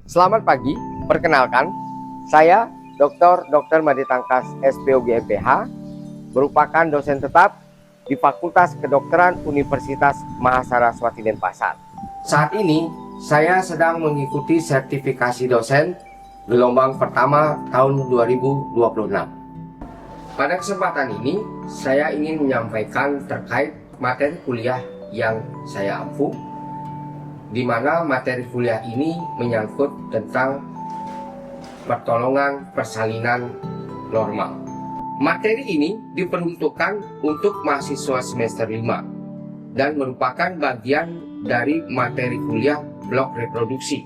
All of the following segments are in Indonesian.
Selamat pagi, perkenalkan, saya Dr. Made Tangkas SPOG MPH, merupakan dosen tetap di Fakultas Kedokteran Universitas Mahasaraswati Denpasar. Saat ini, saya sedang mengikuti sertifikasi dosen gelombang pertama tahun 2026. Pada kesempatan ini, saya ingin menyampaikan terkait materi kuliah yang saya ampu, di mana materi kuliah ini menyangkut tentang pertolongan persalinan normal. Materi ini diperuntukkan untuk mahasiswa semester 5 dan merupakan bagian dari materi kuliah blok reproduksi.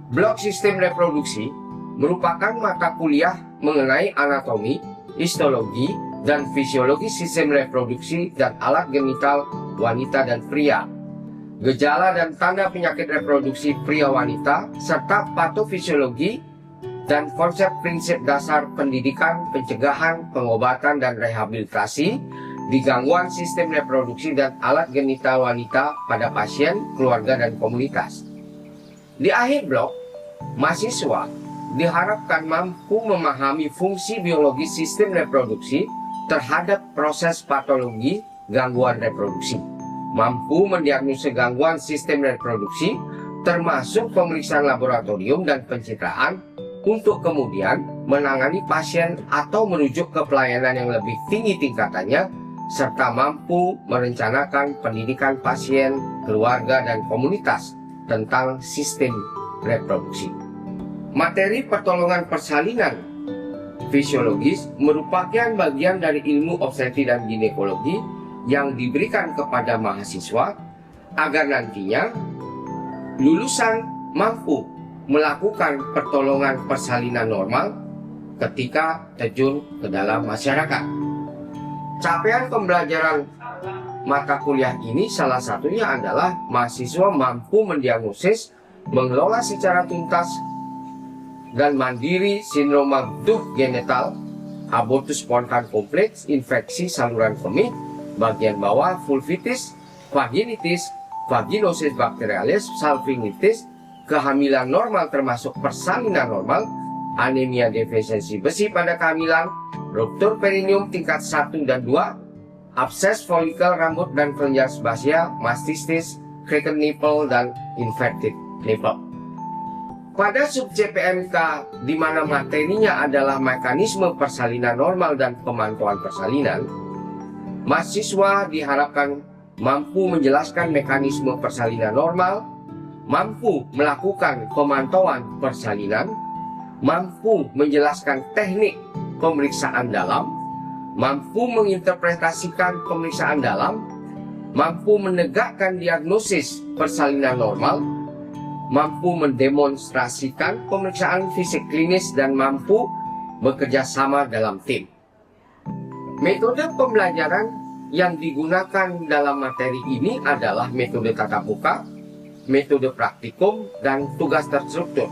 Blok sistem reproduksi merupakan mata kuliah mengenai anatomi, histologi, dan fisiologi sistem reproduksi dan alat genital wanita dan pria, gejala dan tanda penyakit reproduksi pria wanita, serta patofisiologi dan konsep prinsip dasar pendidikan, pencegahan, pengobatan, dan rehabilitasi di gangguan sistem reproduksi dan alat genital wanita pada pasien, keluarga, dan komunitas. Di akhir blok, mahasiswa diharapkan mampu memahami fungsi biologis sistem reproduksi terhadap proses patologi gangguan reproduksi, mampu mendiagnosa gangguan sistem reproduksi termasuk pemeriksaan laboratorium dan pencitraan untuk kemudian menangani pasien atau merujuk ke pelayanan yang lebih tinggi tingkatannya, serta mampu merencanakan pendidikan pasien, keluarga, dan komunitas tentang sistem reproduksi. Materi pertolongan persalinan fisiologis merupakan bagian dari ilmu obstetri dan ginekologi yang diberikan kepada mahasiswa agar nantinya lulusan mampu melakukan pertolongan persalinan normal ketika terjun ke dalam masyarakat. Capaian pembelajaran mata kuliah ini salah satunya adalah mahasiswa mampu mendiagnosis, mengelola secara tuntas dan mandiri sindroma duh genital, abortus spontan kompleks, infeksi saluran kemih bagian bawah, vulvitis, vaginitis, vaginosis bakterialis, salpingitis, kehamilan normal termasuk persalinan normal, anemia defisiensi besi pada kehamilan, ruptur perineum tingkat 1 dan 2, abses folikel rambut dan kelenjar sebasia, mastistis, cracked nipple, dan infected nipple. Pada sub CPMK di mana materinya adalah mekanisme persalinan normal dan pemantauan persalinan, mahasiswa diharapkan mampu menjelaskan mekanisme persalinan normal, mampu melakukan pemantauan persalinan, mampu menjelaskan teknik pemeriksaan dalam, mampu menginterpretasikan pemeriksaan dalam, mampu menegakkan diagnosis persalinan normal, mampu mendemonstrasikan pemeriksaan fisik klinis, dan mampu bekerja sama dalam tim. Metode pembelajaran yang digunakan dalam materi ini adalah metode tatap muka, metode praktikum, dan tugas terstruktur,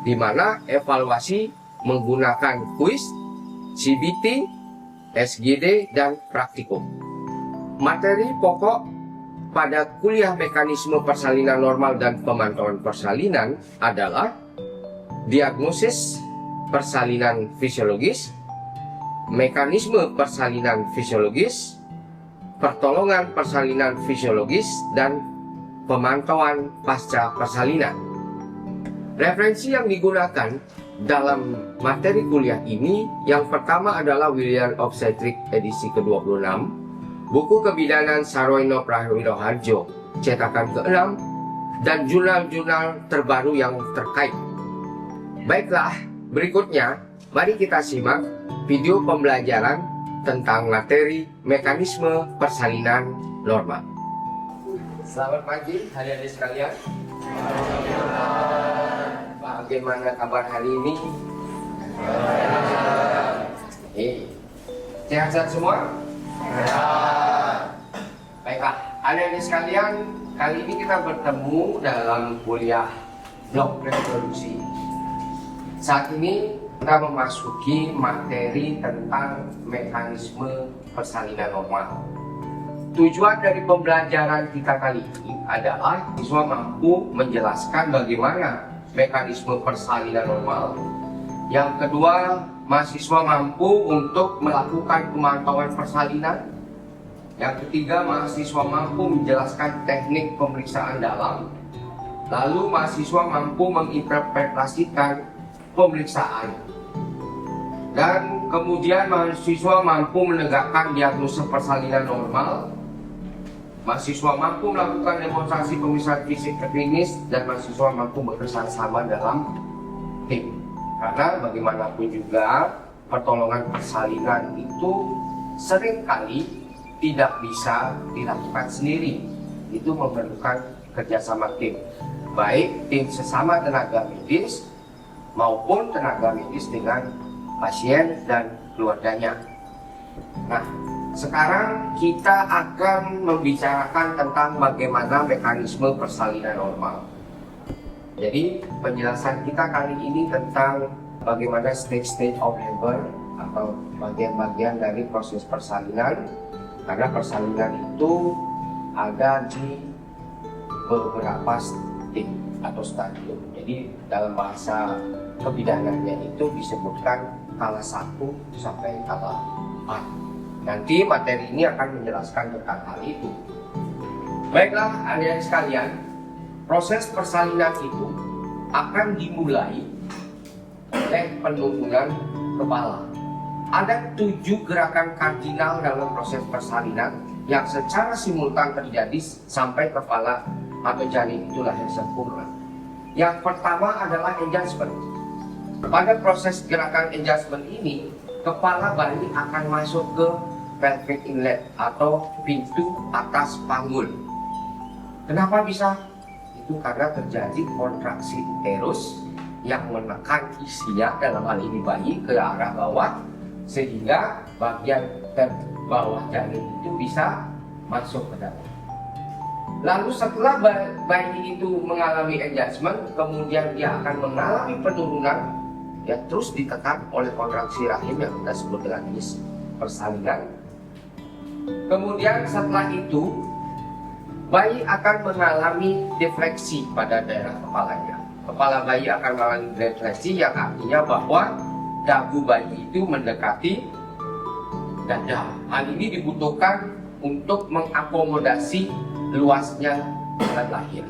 di mana evaluasi menggunakan kuis, CBT, SGD, dan praktikum. Materi pokok pada kuliah mekanisme persalinan normal dan pemantauan persalinan adalah diagnosis persalinan fisiologis, mekanisme persalinan fisiologis, pertolongan persalinan fisiologis, dan pemantauan pasca persalinan. Referensi yang digunakan dalam materi kuliah ini yang pertama adalah William Obstetric edisi ke-26, buku kebidanan Sarwono Prawidoharjo cetakan ke-6, dan jurnal-jurnal terbaru yang terkait. Baiklah, berikutnya mari kita simak video pembelajaran tentang materi mekanisme persalinan normal. Selamat pagi adik-adik sekalian. Bagaimana kabar hari ini? Sehat-sehat semua? Baiklah, adik-adik sekalian, kali ini kita bertemu dalam kuliah blok reproduksi. Saat ini kita memasuki materi tentang mekanisme persalinan normal. Tujuan dari pembelajaran kita kali ini adalah siswa mampu menjelaskan bagaimana mekanisme persalinan normal. Yang kedua, mahasiswa mampu untuk melakukan pemantauan persalinan. Yang ketiga, mahasiswa mampu menjelaskan teknik pemeriksaan dalam. Lalu mahasiswa mampu menginterpretasikan pemeriksaan. Dan kemudian mahasiswa mampu menegakkan diagnosa persalinan normal. Mahasiswa mampu melakukan demonstrasi pemeriksaan fisik klinis, dan mahasiswa mampu bekerja sama dalam tim. Karena bagaimanapun juga pertolongan persalinan itu seringkali tidak bisa dilakukan sendiri. Itu memerlukan kerjasama tim, baik tim sesama tenaga medis maupun tenaga medis dengan pasien dan keluarganya. Nah, sekarang kita akan membicarakan tentang bagaimana mekanisme persalinan normal. Jadi penjelasan kita kali ini tentang bagaimana stage of labor atau bagian-bagian dari proses persalinan. Karena persalinan itu ada di beberapa stage atau stadium. Jadi dalam bahasa kebidaanannya itu disebutkan skala 1 sampai skala 4. Nanti materi ini akan menjelaskan tentang hal itu. Baiklah adik-adik sekalian, proses persalinan itu akan dimulai oleh penurunan kepala. Ada 7 gerakan kardinal dalam proses persalinan yang secara simultan terjadi sampai kepala atau janin itu lahir sempurna. Yang pertama adalah adjustment. Pada proses gerakan adjustment ini, kepala bayi akan masuk ke pelvic inlet atau pintu atas panggul. Kenapa bisa? Itu karena terjadi kontraksi uterus yang menekan isinya, dalam hal ini bayi, ke arah bawah, sehingga bagian terbawah janin itu bisa masuk ke dalam. Lalu setelah bayi itu mengalami adjustment, kemudian dia akan mengalami penurunan, ya, terus ditekan oleh kontraksi rahim yang kita sebut dengan persalinan. Kemudian setelah itu bayi akan mengalami defleksi pada daerah kepalanya. Kepala bayi akan mengalami defleksi, yang artinya bahwa dagu bayi itu mendekati dada. Hal ini dibutuhkan untuk mengakomodasi luasnya jalan lahir.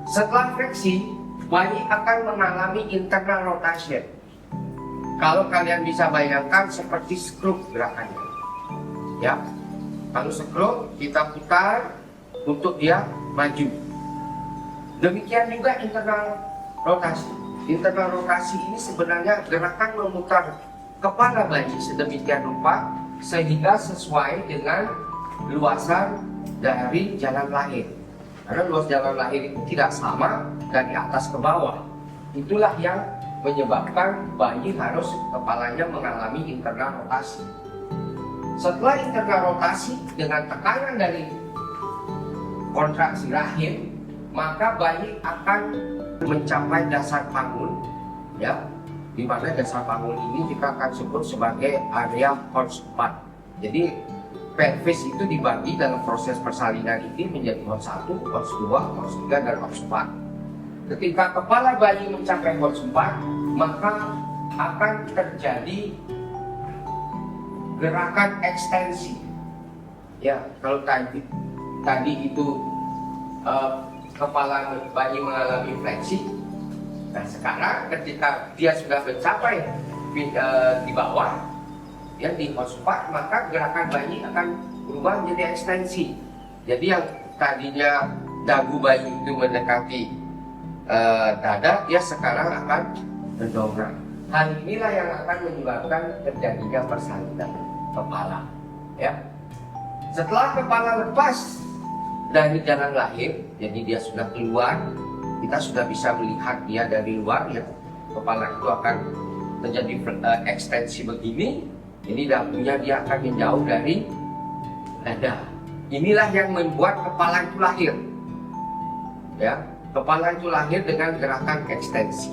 Setelah fleksi, bayi akan mengalami internal rotation. Kalau kalian bisa bayangkan seperti skrup gerakannya, ya. Kalau skrup kita putar untuk dia maju. Demikian juga internal rotasi. Internal rotasi ini sebenarnya gerakan memutar kepala bayi sedemikian rupa sehingga sesuai dengan luasan dari jalan lahir. Karena luas jalan lahir itu tidak sama dari atas ke bawah. Itulah yang menyebabkan bayi harus kepalanya mengalami internal rotasi. Setelah internal rotasi dengan tekanan dari kontraksi rahim, maka bayi akan mencapai dasar panggul, ya, di mana dasar panggul ini kita akan sebut sebagai area Hotspot. Jadi pelvis itu dibagi dalam proses persalinan ini menjadi Hot 1, Hot 2, Hot 3, dan Hotspot. Ketika kepala bayi mencapai Hotspot, maka akan terjadi gerakan ekstensi. Ya, kalau tadi itu kepala bayi mengalami fleksi. Nah, sekarang ketika dia sudah mencapai di bawah, ya, di Hotspot, maka gerakan bayi akan berubah menjadi ekstensi. Jadi yang tadinya dagu bayi itu mendekati dada, dia sekarang akan mendongkrak. Hal inilah yang akan menyebabkan terjadinya persalinan kepala, ya. Setelah kepala lepas dari jalan lahir, jadi dia sudah keluar, kita sudah bisa melihat dia dari luar, ya. Kepala itu akan terjadi ekstensi begini. Jadi dagunya dia akan menjauh dari dada. Inilah yang membuat kepala itu lahir, ya. Kepala itu lahir dengan gerakan ekstensi.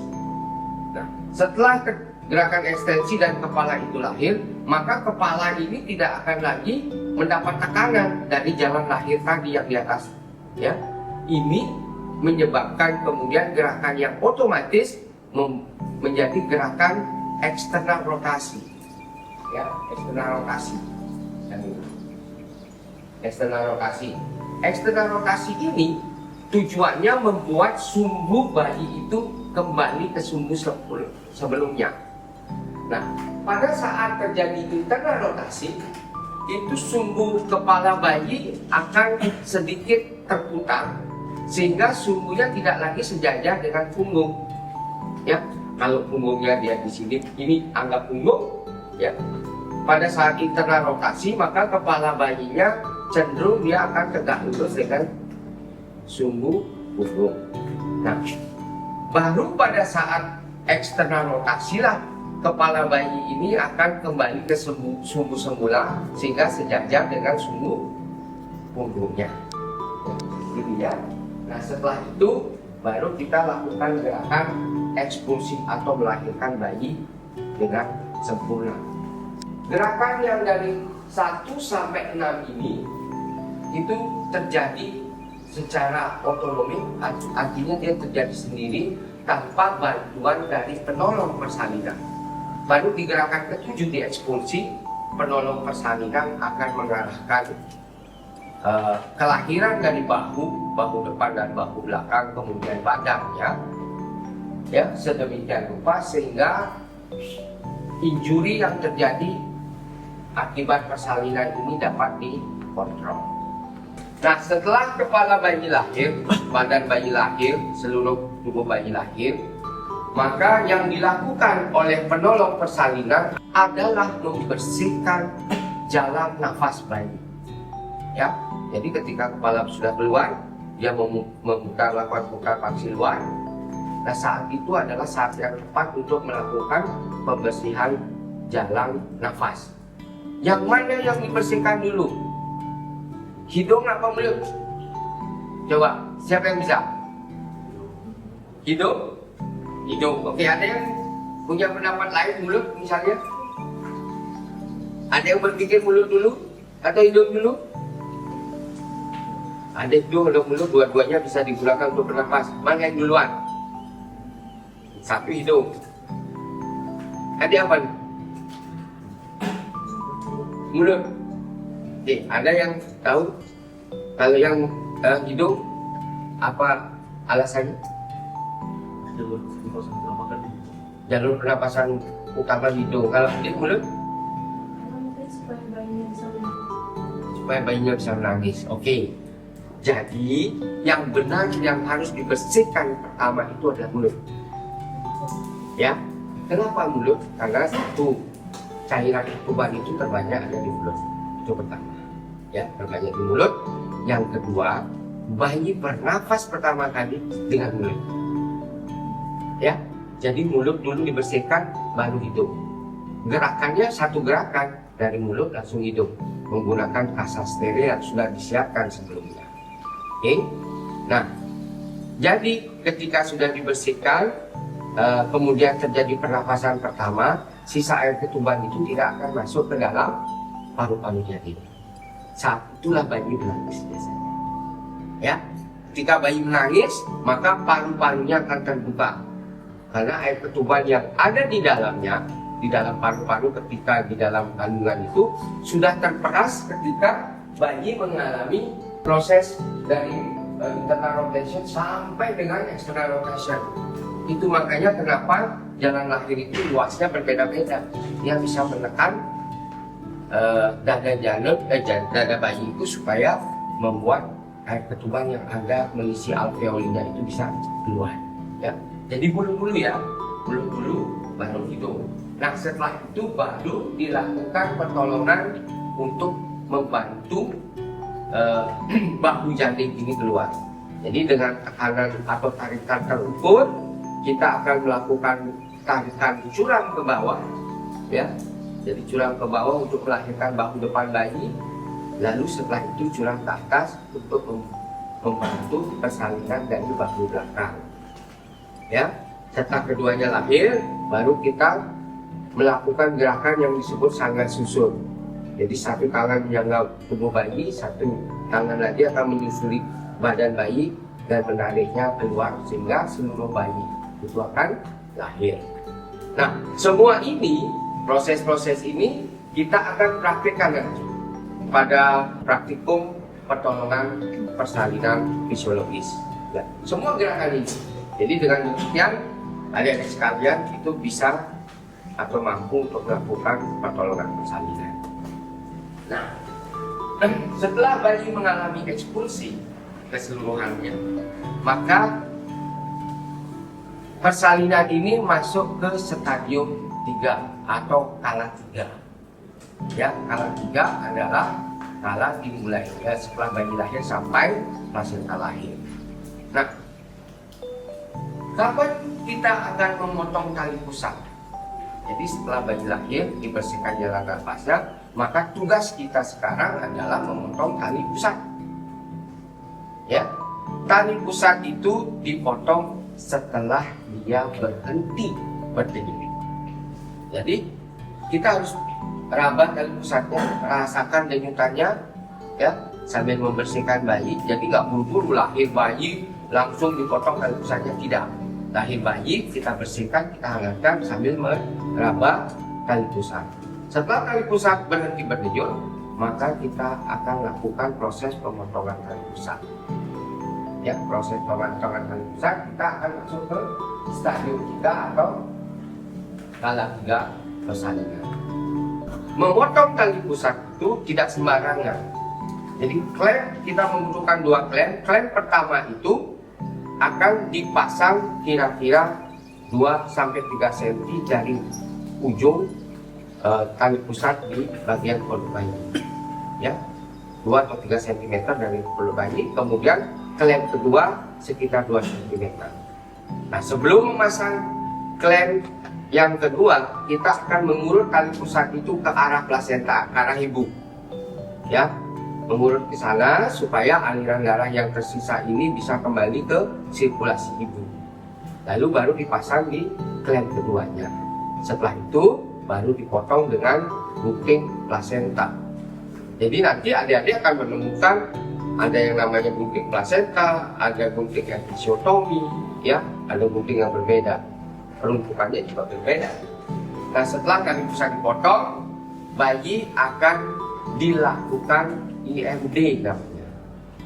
Nah, setelah gerakan ekstensi dan kepala itu lahir, maka kepala ini tidak akan lagi mendapat tekanan dari jalan lahir tadi yang di atas, ya. Ini menyebabkan kemudian gerakan yang otomatis menjadi gerakan eksternal rotasi. Ya, eksternal rotasi. Eksternal rotasi. Eksternal rotasi ini tujuannya membuat sumbu bayi itu kembali ke sumbu sebelumnya. Nah, pada saat terjadi internal rotasi, itu sumbu kepala bayi akan sedikit terputar sehingga sumbunya tidak lagi sejajar dengan punggung. Ya, kalau punggungnya dia di sini, ini anggap punggung. Ya, pada saat internal rotasi maka kepala bayinya cenderung dia akan tegak lurus dengan sumbu punggung. Nah, baru pada saat eksternal rotasi lah kepala bayi ini akan kembali ke sumbu semula sehingga sejajar dengan sumbu punggungnya. Gitu ya. Nah, setelah itu baru kita lakukan gerakan ekspulsi atau melahirkan bayi dengan sempurna. Gerakan yang dari 1 sampai 6 ini itu terjadi secara otonomi, artinya dia terjadi sendiri tanpa bantuan dari penolong persalinan. Baru di gerakan ke-7 di ekspulsi, penolong persalinan akan mengarahkan kelahiran dari bahu depan dan bahu belakang, kemudian badannya, ya, sedemikian rupa sehingga injuri yang terjadi akibat persalinan ini dapat dikontrol. Nah, setelah kepala bayi lahir, badan bayi lahir, seluruh tubuh bayi lahir, maka yang dilakukan oleh penolong persalinan adalah membersihkan jalan nafas bayi. Ya, jadi ketika kepala sudah keluar, dia melakukan putarbasi luar. Nah, saat itu adalah saat yang tepat untuk melakukan pembersihan jalan nafas. Yang mana yang dibersihkan dulu? Hidung apa mulut? Coba, siapa yang bisa? Hidung? Hidung. Oke, ada yang punya pendapat lain mulut misalnya? Ada yang berpikir mulut dulu atau hidung dulu? Ada hidung, ada mulut, dua-duanya bisa digunakan untuk bernapas. Mana yang duluan? Satu hidung. Ada apa? Mulut. Oke, ada yang tahu? Kalau yang hidung, apa alasannya? Jalur pernapasan utama hidung. Kalau di mulut? Supaya bayinya bisa menangis. Oke. Jadi yang benar yang harus dibersihkan pertama itu adalah mulut. Ya. Kenapa mulut? Karena satu, cairan ketuban itu terbanyak ada di mulut. Itu pertama. Ya, terbanyak di mulut. Yang kedua, bayi bernafas pertama kali dengan mulut. Ya. Jadi mulut dulu dibersihkan, baru hidung. Gerakannya satu gerakan, dari mulut langsung hidung, menggunakan kasa steril yang sudah disiapkan sebelumnya. Oke. Nah, jadi ketika sudah dibersihkan, kemudian terjadi pernafasan pertama, sisa air ketuban itu tidak akan masuk ke dalam paru-parunya ini. Saat itulah bayi menangis biasanya. Ya, ketika bayi menangis, maka paru-parunya akan terbuka. Karena air ketuban yang ada di dalamnya, di dalam paru-paru ketika di dalam kandungan itu sudah terperas ketika bayi mengalami proses dari internal rotation sampai dengan external rotation. Itu makanya kenapa jalan lahir itu luasnya berbeda-beda. Dia bisa menekan dada bayi itu supaya membuat air ketuban yang ada mengisi alveolinya itu bisa keluar. Ya. Jadi bulu-bulu ya, bulu-bulu baru hidung. Nah, setelah itu baru dilakukan pertolongan untuk membantu bahu janin ini keluar. Jadi dengan tekanan atau tarikan terukur, kita akan melakukan tarikan curam ke bawah, ya. Jadi curam ke bawah untuk melahirkan bahu depan bayi, lalu setelah itu curam ke atas untuk membantu persalinan dari bahu belakang. Ya, setelah keduanya lahir, baru kita melakukan gerakan yang disebut sangga susun. Jadi satu tangan menyangga tubuh bayi, satu tangan lagi akan menyusuri badan bayi dan menariknya keluar sehingga seluruh bayi itu akan lahir. Nah, semua ini, proses-proses ini kita akan praktikkan nanti pada praktikum pertolongan persalinan fisiologis. Ya, semua gerakan ini. Jadi dengan demikian adik-adik sekalian itu bisa atau mampu untuk melakukan pertolongan persalinan. Nah, setelah bayi mengalami ekspulsi keseluruhannya, maka persalinan ini masuk ke stadium 3 atau kala 3. Ya, kala 3 adalah kala dimulai ya, setelah bayi lahir sampai plasenta lahir. Nah, kapan kita akan memotong tali pusat? Jadi setelah bayi lahir dibersihkan jalan nafasnya, maka tugas kita sekarang adalah memotong tali pusat. Ya, tali pusat itu dipotong setelah dia berhenti berdiri. Jadi kita harus raba tali pusatnya, rasakan denyutannya, ya, sambil membersihkan bayi. Jadi nggak buru-buru lahir bayi langsung dipotong tali pusatnya, tidak. Lahir bayi kita bersihkan, kita hangatkan sambil meraba tali pusat. Setelah tali pusat berhenti berdenyut, maka kita akan lakukan proses pemotongan tali pusat. Ya, proses pemotongan tali pusat kita akan masuk ke stadium 3 atau kala 3 persalinan. Memotong tali pusat itu tidak sembarangan. Jadi klem, kita membutuhkan 2 klem. Klem pertama itu akan dipasang kira-kira 2-3 cm dari ujung tali pusat di bagian perut bayi. Ya, 2 atau 3 cm dari perut bayi. Kemudian klem kedua sekitar 2 cm. Nah, sebelum memasang klem yang kedua, kita akan mengurut tali pusat itu ke arah plasenta, ke arah ibu. Ya, mengurut ke sana supaya aliran darah yang tersisa ini bisa kembali ke sirkulasi ibu. Lalu baru dipasang di klem keduanya. Setelah itu baru dipotong dengan gunting plasenta. Jadi nanti adik-adik akan menemukan ada yang namanya gunting plasenta, ada gunting episiotomi, ya, ada gunting yang berbeda. Peruntukannya juga berbeda. Nah, setelah tali pusat dipotong, bayi akan dilakukan IMD namanya,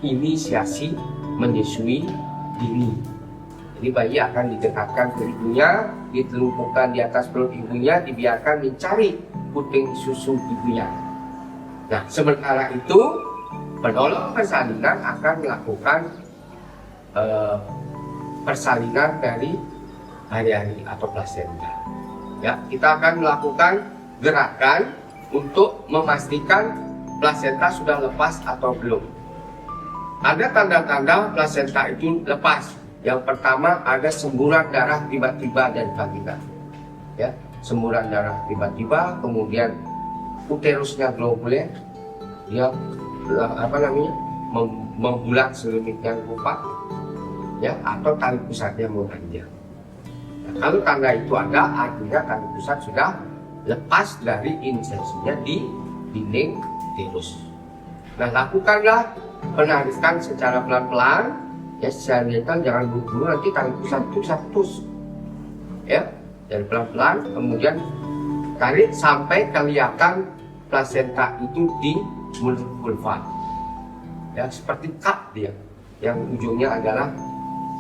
inisiasi menyusui dini. Jadi bayi akan didekatkan ke ibunya, ditelumpukan di atas perut ibunya, dibiarkan mencari puting susu ibunya. Nah, sementara itu penolong persalinan akan melakukan persalinan dari hari-hari atau plasenta. Ya, kita akan melakukan gerakan untuk memastikan plasenta sudah lepas atau belum. Ada tanda-tanda plasenta itu lepas. Yang pertama ada semburan darah tiba-tiba dari vagina. Ya, semburan darah tiba-tiba, kemudian uterusnya globuler, dia membulat sedemikian rupa, ya, atau tali pusatnya memanjang. Nah, kalau tanda itu ada, artinya tali pusat sudah lepas dari insersinya di dinding uterus. Nah, lakukanlah penarikan secara pelan-pelan, ya, secara gentle, jangan buru-buru, nanti tali pusat itu bisa putus. Ya, dan pelan-pelan, kemudian tarik sampai kelihatan plasenta itu di mulut vulva. Ya, seperti cup dia, yang ujungnya adalah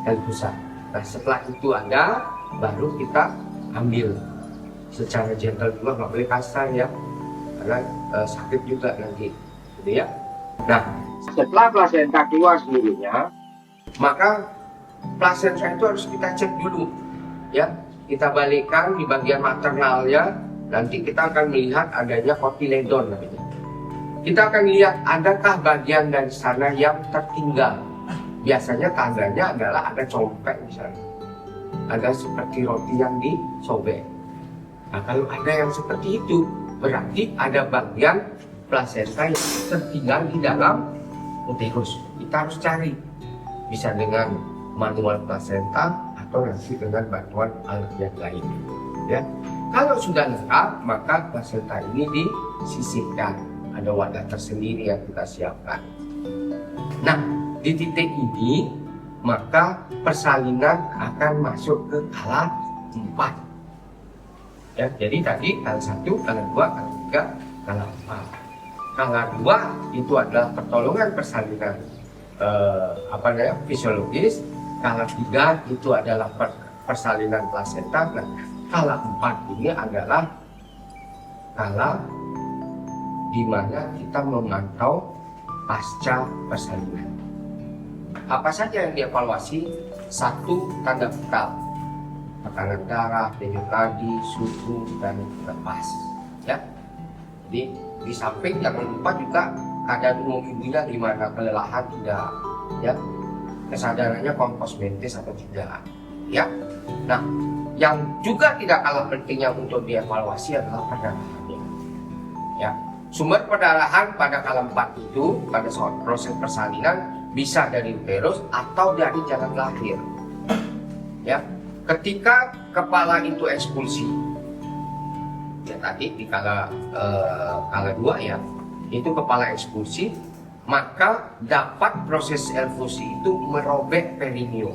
tali pusat. Nah, setelah itu ada, baru kita ambil secara gentle juga, nggak boleh kasar ya, karena sakit juga nanti, gitu ya. Nah, setelah plasenta keluar sendirinya, maka plasenta itu harus kita cek dulu, ya. Kita balikkan di bagian maternalnya, nanti kita akan melihat adanya kotiledon namanya. Kita akan lihat adakah bagian dari sana yang tertinggal. Biasanya tandanya adalah ada copek misalnya, ada seperti roti yang disobek. Nah, kalau ada yang seperti itu, berarti ada bagian plasenta yang tertinggal di dalam uterus. Kita harus cari, bisa dengan manual plasenta atau nanti dengan bantuan alat yang lain. Ya, kalau sudah lengkap, maka plasenta ini disisihkan. Ada wadah tersendiri yang kita siapkan. Nah, di titik ini maka persalinan akan masuk ke kala 4. Ya, jadi tadi kala 1, kala 2, kala 3, kala 4. Kala 2 itu adalah pertolongan persalinan fisiologis. Kala 3 itu adalah persalinan plasenta. Nah, kala 4 ini adalah kala di mana kita memantau pasca persalinan. Apa saja yang dievaluasi? 1, tanda vital, tekanan darah, denyut nadi, suhu, dan nafas. Ya, jadi di samping jangan lupa juga keadaan umum ibunya gimana, kelelahan tidak, ya, kesadarannya kompos mentis atau tidak, ya. Nah, yang juga tidak kalah pentingnya untuk dievaluasi adalah perdarahannya, ya. Sumber perdarahan pada kala 4 itu pada saat proses persalinan bisa dari uterus atau dari jalan lahir, ya. Ketika kepala itu ekspulsi, ya tadi di kala 2 ya, itu kepala ekspulsi, maka dapat proses efusi itu merobek perineum.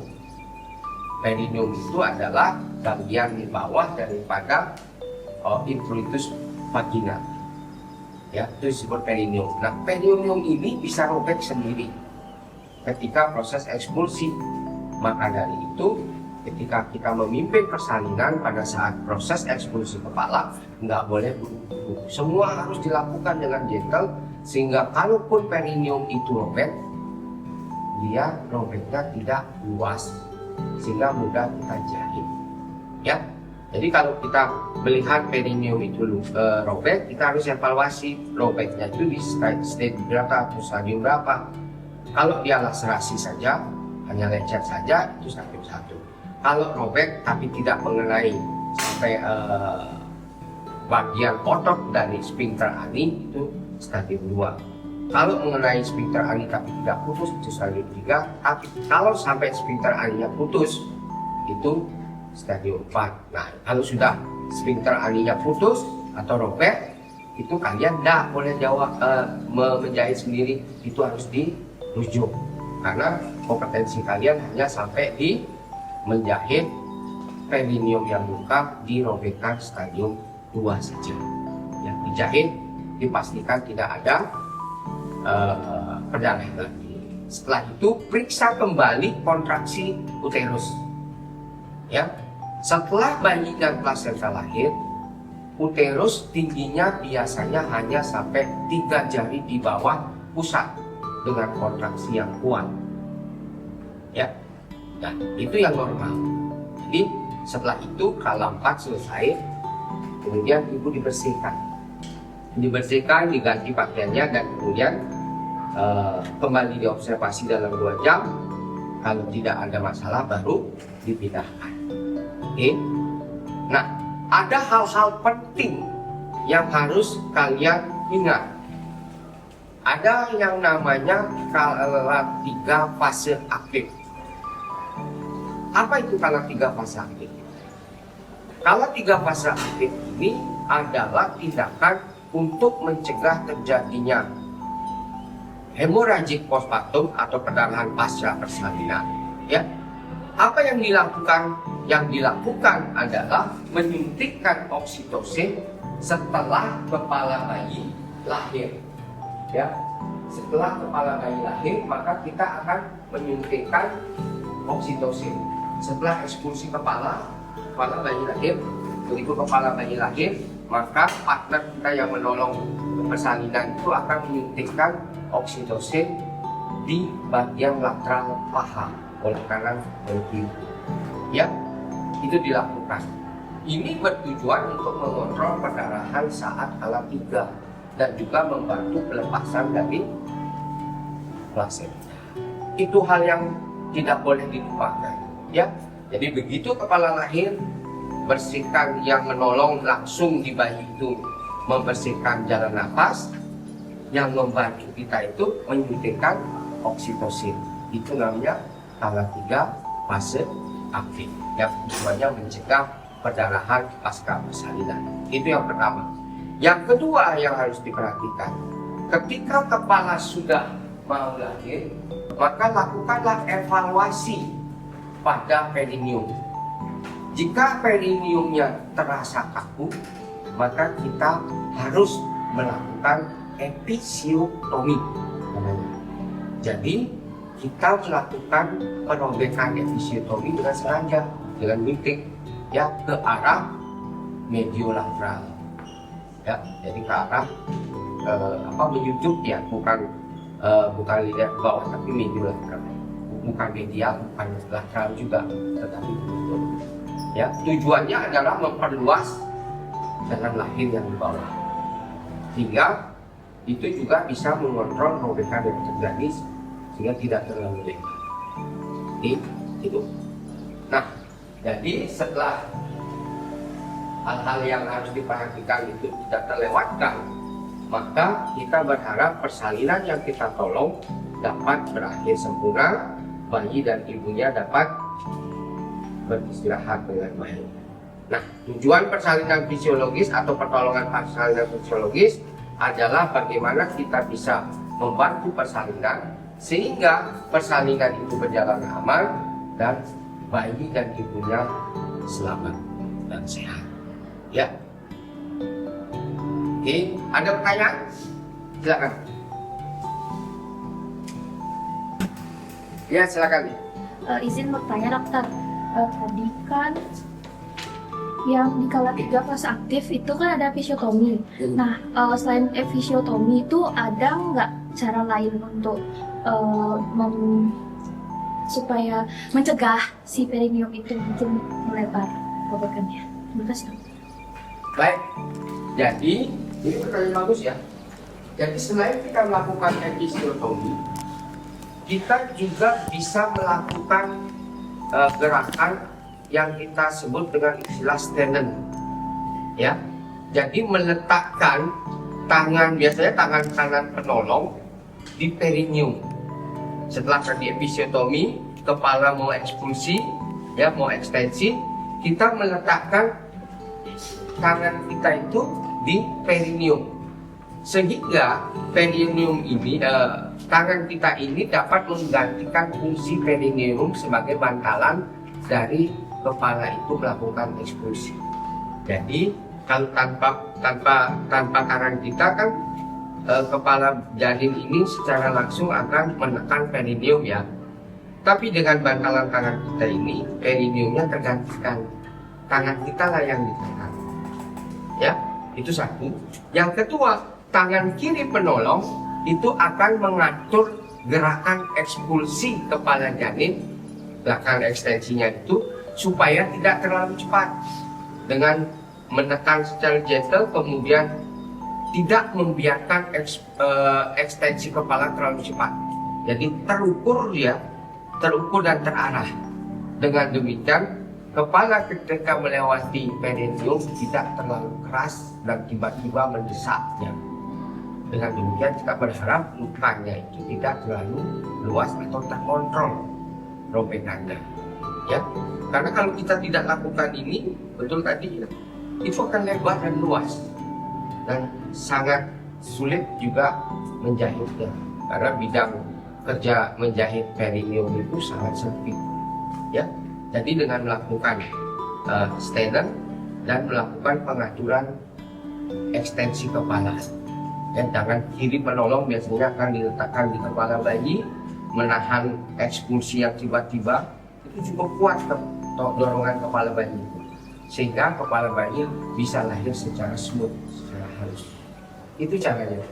Perineum itu adalah bagian di bawah daripada introitus vagina, ya, itu disebut perineum. Nah, perineum ini bisa robek sendiri ketika proses ekspulsi. Maka dari itu, ketika kita memimpin persalinan pada saat proses ekspulsi kepala, nggak boleh buru-buru. Semua harus dilakukan dengan gentle, sehingga kalaupun perineum itu robek, dia robeknya tidak luas, sehingga mudah kita jahit, ya. Jadi kalau kita melihat perineum itu robek, kita harus evaluasi robeknya itu di stage berapa atau stadium berapa. Kalau dia laserasi saja, hanya lecet saja, itu stadium 1. Kalau robek tapi tidak mengenai sampai bagian otot dari sphincter ani, itu stadium 2. Kalau mengenai sphincter ani tapi tidak putus, itu stadium 3. Tapi kalau sampai sphincter aninya putus, itu stadium 4. Nah, kalau sudah sphincter aninya putus atau robek, itu kalian tidak boleh menjahit sendiri, itu harus dirujuk, karena kompetensi kalian hanya sampai di menjahit perineum yang luka di robekan stadium 2 saja. Yang dijahit dipastikan tidak ada perdarahan lagi. Setelah itu periksa kembali kontraksi uterus, ya. Setelah bayi dan plasenta lahir, uterus tingginya biasanya hanya sampai 3 jari di bawah pusat dengan kontraksi yang kuat, ya. Nah, itu yang normal. Jadi setelah itu kala 4 selesai, kemudian ibu dibersihkan, diganti pakaiannya, dan kemudian kembali diobservasi dalam 2 jam. Kalau tidak ada masalah baru dipindahkan. Oke. Nah, ada hal-hal penting yang harus kalian ingat. Ada yang namanya kala 3 fase aktif. Apa itu kala 3 fase aktif? Kala 3 fase aktif ini adalah tindakan untuk mencegah terjadinya hemoragik postpartum atau perdarahan pasca persalinan, ya. Apa yang dilakukan? Yang dilakukan adalah menyuntikkan oksitosin setelah kepala bayi lahir, ya. Setelah kepala bayi lahir, maka kita akan menyuntikkan oksitosin. Setelah ekspulsi kepala bayi lahir, begitu kepala bayi lahir, maka partner kita yang menolong persalinan itu akan menyuntikkan oksitosin di bagian lateral paha, oleh kanan dan kiri, ya. Itu dilakukan. Ini bertujuan untuk mengontrol perdarahan saat kala 3 dan juga membantu pelepasan dari plasenta. Itu hal yang tidak boleh dilupakan, ya. Jadi begitu kepala lahir, bersihkan yang menolong langsung di bayi itu, membersihkan jalan nafas. Yang membantu kita itu menyuntikkan oksitosin. Itu namanya kala 3 fase aktif, yang tujuannya mencegah perdarahan pasca persalinan. Itu yang pertama. Yang kedua yang harus diperhatikan, ketika kepala sudah mau lahir, maka lakukanlah evaluasi pada perineum. Jika perineumnya terasa kaku, maka kita harus melakukan episiotomi namanya. Jadi kita melakukan perobekan episiotomi dengan sengaja, dengan mitik ya ke arah mediolateral. Ya, jadi ke arah menyujuk ya, bukan lidah ke bawah tapi mediolateral. Bukan medial, bukan lateral juga, tetapi menyujuk. Ya, tujuannya adalah memperluas jalan lahir yang di bawah, sehingga itu juga bisa mengontrol robekan yang terjadi sehingga tidak terlalu lebar. Itu. Nah, jadi setelah hal-hal yang harus diperhatikan itu tidak terlewatkan, maka kita berharap persalinan yang kita tolong dapat berakhir sempurna, bayi dan ibunya dapat beristirahat dengan baik. Nah, tujuan persalinan fisiologis atau pertolongan persalinan fisiologis adalah bagaimana kita bisa membantu persalinan sehingga persalinan itu berjalan aman dan bayi dan ibunya selamat dan sehat. Ya. Oke, ada pertanyaan? Silakan. Ya, silakan. Izin bertanya dokter, tadi kan yang di kala 3 fase aktif itu kan ada episiotomi. Nah, selain episiotomi itu ada nggak cara lain untuk supaya mencegah si perineum itu makin melebar robekannya? Terima kasih. Baik, jadi ini pertanyaan bagus ya. Jadi selain kita melakukan episiotomi, kita juga bisa melakukan gerakan yang kita sebut dengan istilah Stenen. Ya, jadi meletakkan tangan, biasanya tangan kanan penolong di perineum. Setelah tadi episiotomi, kepala mau ekspulsi, ya mau ekstensi, kita meletakkan tangan kita itu di perineum, sehingga perineum ini, tangan kita ini dapat menggantikan fungsi perineum sebagai bantalan dari kepala itu melakukan ekspulsi. Jadi kalau tanpa tangan kita kan kepala janin ini secara langsung akan menekan perineum ya. Tapi dengan bantalan tangan kita ini perineumnya tergantikan. Tangan kita lah yang ditekan. Ya, itu satu. Yang kedua, tangan kiri penolong itu akan mengatur gerakan ekspulsi kepala janin, gerakan ekstensinya itu supaya tidak terlalu cepat, dengan menekan secara gentle, kemudian tidak membiarkan ekstensi kepala terlalu cepat. Jadi terukur dan terarah. Dengan demikian kepala ketika melewati perineum tidak terlalu keras dan tiba-tiba mendesaknya. Dengan demikian kita berharap lukanya itu tidak terlalu luas atau terkontrol robekannya. Ya, karena kalau kita tidak lakukan ini, betul tadi, itu akan lebar dan luas dan sangat sulit juga menjahitnya, karena bidang kerja menjahit perineum itu sangat sempit. Ya, jadi dengan melakukan Stenen dan melakukan pengaturan ekstensi kepala, dan tangan kiri penolong biasanya akan diletakkan di kepala bayi, menahan ekspulsi yang tiba-tiba. Itu cukup kuat dorongan kepala bayi, sehingga kepala bayi bisa lahir secara smooth, secara halus. Itu caranya.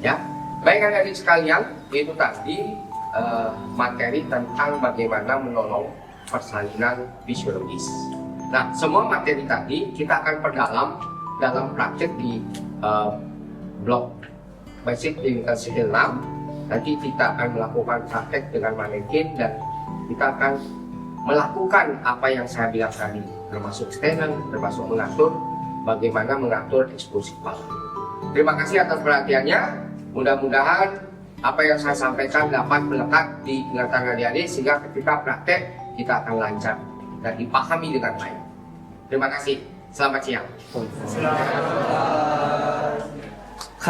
Ya, baik adik-adik sekalian, itu tadi materi tentang bagaimana menolong persalinan fisiologis. Nah, semua materi tadi kita akan perdalam dalam praktek di blok basic intensity 6. Nanti kita akan melakukan praktek dengan manekin dan kita akan melakukan apa yang saya bilang tadi, termasuk Stenen, termasuk mengatur bagaimana mengatur ekspulsi kepala. Terima kasih atas perhatiannya. Mudah-mudahan apa yang saya sampaikan dapat melekat di ingatan adik-adik sehingga ketika praktek kita akan lancar dan dipahami dengan baik. Terima kasih. Selamat siang.